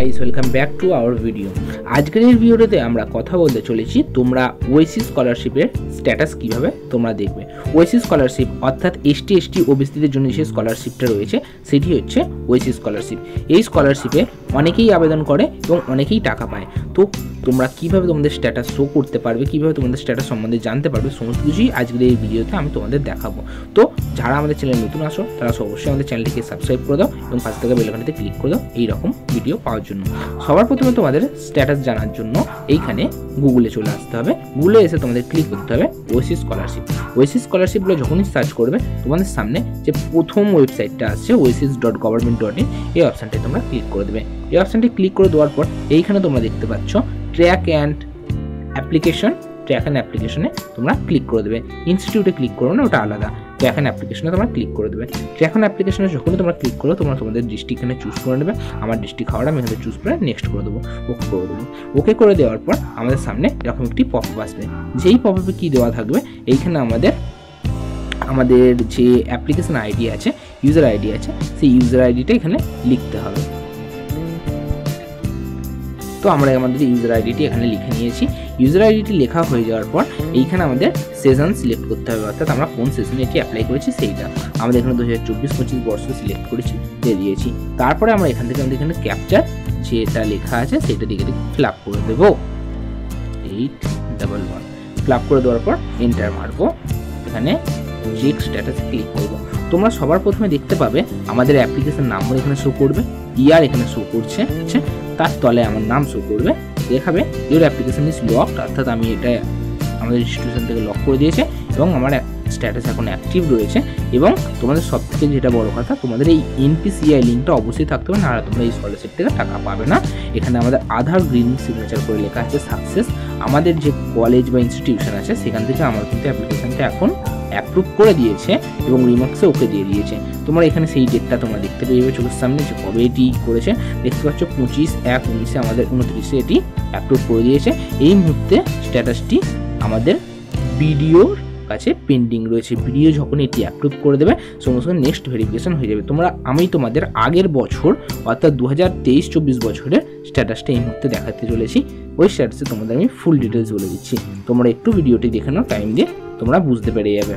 Guys, welcome back to our video. আজকের এই ভিডিওতে আমরা কথা বলতে চলেছি তোমরা ওএসসি স্কলারশিপের স্ট্যাটাস কিভাবে তোমরা দেখবে। ওএসসি স্কলারশিপ অর্থাৎ এসটি ওবিসিদের জন্য যে স্কলারশিপটা রয়েছে সেটি হচ্ছে ওএসসি স্কলারশিপ। এই স্কলারশিপে অনেকেই আবেদন করে এবং অনেকেই টাকা পায়। তো তোমরা কিভাবে তোমাদের স্ট্যাটাস শো করতে পারবে, কিভাবে তোমাদের স্ট্যাটাস সম্বন্ধে জানতে পারবে, সমস্ত কিছুই আজকের এই ভিডিওতে আমি তোমাদের দেখাবো। তো যারা আমাদের চ্যানেলে নতুন আসো তারা অবশ্যই আমাদের চ্যানেলটিকে সাবস্ক্রাইব করে দাও এবং পাশে থাকা বেল আইকনটিতে ক্লিক করে দাও এইরকম ভিডিও পাওয়ার জন্য। সবার প্রথমে তোমাদের স্ট্যাটাস জানার জন্য এইখানে গুগলে চলে আসতে হবে। গুগলে এসে তোমাদের ক্লিক করতে হবে ওএসসি স্কলারশিপ। ওএসসি স্কলারশিপ বলে যখনই সার্চ করবে তোমাদের সামনে যে প্রথম ওয়েবসাইটটা আসছে oasis.government.in, এই অপশানটায় তোমরা ক্লিক করে দেবে। এই অপশানটি ক্লিক করে দেওয়ার পর এইখানে তোমরা দেখতে পাচ্ছ ট্র্যাক অ্যান্ড অ্যাপ্লিকেশনে তোমরা ক্লিক করে দেবে। ইনস্টিটিউটে ক্লিক করো না, ওটা আলাদা। ট্র্যাক অ্যান্ড অ্যাপ্লিকেশনে তোমরা ক্লিক করে দেবে। ট্র্যাক অ্যান্ড অ্যাপ্লিকেশনে যখনই তোমরা ক্লিক করো তোমরা তোমাদের ডিস্ট্রিক্ট এখানে চুজ করে নেবে। আমার ডিস্ট্রিক্ট হাওড়া, আমি এখানে চুজ করে নেক্সট করে দেবো, ওকে করে দেবো। ওকে করে দেওয়ার পর আমাদের সামনে এরকম একটি পপআপ আসবে। যেই পপআপে কী দেওয়া থাকবে, এইখানে আমাদের যে অ্যাপ্লিকেশন আইডি আছে, ইউজার আইডি আছে, সেই ইউজার আইডিটা এখানে লিখতে হবে। তো আমরা আমাদের ইউজার আইডিটি এখানে লিখে নিয়েছি। ইউজার আইডিটি লেখা হয়ে যাওয়ার পর এইখানে আমাদের সেশন সিলেক্ট করতে হবে, অর্থাৎ আমরা কোন সেশনে এটি অ্যাপ্লাই করেছি সেইটা। আমাদের এখানে 2024-25 বর্ষ সিলেক্ট করেছি, দিয়ে দিয়েছি। তারপরে আমরা এখান থেকে আমাদের এখানে ক্যাপচার যেটা লেখা আছে সেটা দিকে ফিল আপ করে দেবো। 811 ফিল আপ করে দেওয়ার পর এন্টার মারবো। এখানে চেক স্ট্যাটাস ক্লিক করবো। তোমরা সবার প্রথমে দেখতে পাবে আমাদের অ্যাপ্লিকেশন নাম্বার এখানে শো করবে, ইয়ার এখানে শো করছে, তার তলে আমার নাম শো করবে, দেখাবে ইউর অ্যাপ্লিকেশন ইজ লকড, অর্থাৎ আমি এটা আমাদের ইনস্টিটিউশন থেকে লক করে দিয়েছে এবং আমার স্ট্যাটাস এখন অ্যাক্টিভ রয়েছে। এবং তোমাদের সব থেকে যেটা বড় কথা, তোমাদের এই NPCI লিঙ্কটা অবশ্যই থাকতে হবে, না তোমরা এই স্কলারশিপ থেকে টাকা পাবে না। এখানে আমাদের আধার গ্রিন সিগনেচার করে লেখা আছে সাকসেস। আমাদের যে কলেজ বা ইনস্টিটিউশন আছে সেখান থেকে আমার কিন্তু অ্যাপ্লিকেশনটা এখন অ্যাপ্রুভ করে দিয়েছে এবং রিমার্কসে ওকে দিয়ে দিয়েছে। তোমরা এখানে সেই ডেটটা তোমরা দেখতে পেয়ে চোখের সামনে যে কবে এটি করেছে, দেখতে পাচ্ছ 25/1/19 আমাদের 29-এ এটি অ্যাপ্রুভ করে দিয়েছে। এই মুহূর্তে স্ট্যাটাসটি আমাদের বিডিওর কাছে পেন্ডিং রয়েছে। বিডিও যখন এটি অ্যাপ্রুভ করে দেবে সঙ্গে সঙ্গে নেক্সট ভেরিফিকেশন হয়ে যাবে। আমি তোমাদের আগের বছর অর্থাৎ 2023-24 বছরের স্ট্যাটাসটা এই মুহূর্তে দেখাতে চলেছি। ওই স্ট্যাটাসে তোমাদের আমি ফুল ডিটেলস বলে দিচ্ছি, তোমরা একটু ভিডিওটি দেখে নাও, টাইম দিয়ে তোমরা বুঝতে পেরে যাবে।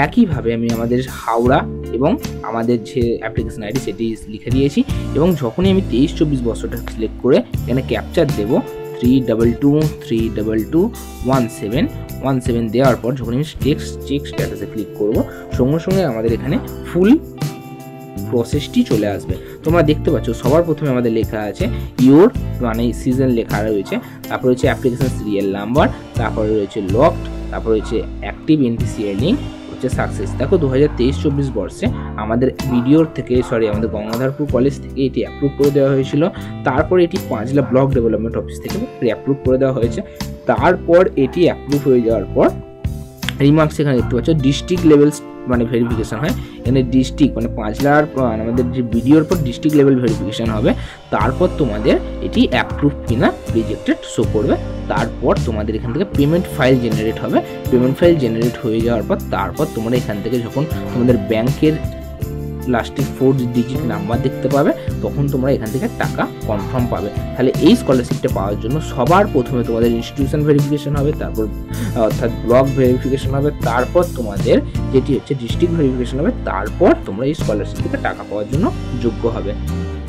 একইভাবে আমি আমাদের হাওড়া এবং আমাদের যে অ্যাপ্লিকেশন আইডি সেটি লিখে দিয়েছি এবং যখনই আমি 23-24 বছরটা সিলেক্ট করে এখানে ক্যাপচার দেবো 322321717 দেওয়ার পর যখন আমি চেক স্ট্যাটাসে ক্লিক করবো সঙ্গে সঙ্গে আমাদের এখানে ফুল প্রসেসটি চলে আসবে। তোমরা দেখতে পাচ্ছ সবার প্রথমে আমাদের লেখা আছে ইওর, মানে সিজন লেখা রয়েছে, তারপর রয়েছে অ্যাপ্লিকেশন সিরিয়াল নাম্বার, তারপরে রয়েছে লকড, তারপর রয়েছে অ্যাক্টিভ NPCI লিঙ্ক, হচ্ছে সাকসেস। দেখো 2023-24 বর্ষে আমাদের আমাদের গঙ্গাধরপুর কলেজ থেকে এটি অ্যাপ্রুভ করে দেওয়া হয়েছিল। তারপর এটি পাঁচলা ব্লক ডেভেলপমেন্ট অফিস থেকে প্রি অ্যাপ্রুভ করে দেওয়া হয়েছে। তারপর এটি অ্যাপ্রুভ হয়ে যাওয়ার পর রিমার্কস এখানে দেখতে পাচ্ছ ডিস্ট্রিক্ট লেভেল মানে ভেরিফিকেশন হয়। এখানে ডিস্ট্রিক্ট মানে পাঁচলার আমাদের যে ভিডিওর পর ডিস্ট্রিক্ট লেভেল ভেরিফিকেশন হবে। তারপর তোমাদের এটি অ্যাপ্রুভ কিনা রিজেক্টেড শো করবে। তারপর তোমাদের এখান থেকে পেমেন্ট ফাইল জেনারেট হবে। পেমেন্ট ফাইল জেনারেট হয়ে যাওয়ার পর তারপর তোমরা এখান থেকে যখন তোমাদের ব্যাংকের লাস্টে 4 ডিজিট নাম্বার দেখতে পাবে তখন তোমরা এখান থেকে টাকা কনফার্ম পাবে। তাহলে এই স্কলারশিপটা পাওয়ার জন্য সবার প্রথমে তোমাদের ইনস্টিটিউশন ভেরিফিকেশন হবে, তারপর অর্থাৎ ব্লক ভেরিফিকেশন হবে, তারপর তোমাদের যেটি হচ্ছে ডিস্ট্রিক্ট ভেরিফিকেশন হবে, তারপর তোমরা এই স্কলারশিপ থেকে টাকা পাওয়ার জন্য যোগ্য হবে।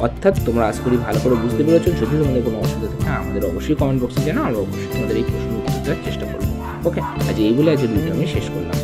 অর্থাৎ তোমরা আশা করি ভালো করে বুঝতে পেরেছো। যদি তোমাদের কোনো অসুবিধা থাকে আমাদের অবশ্যই কমেন্ট বক্সে জানাও, আমরা অবশ্যই তোমাদের এই প্রশ্ন উত্তর দেওয়ার চেষ্টা করবো। ওকে, আজ এই বলে আজকের ভিডিও আমি শেষ করলাম।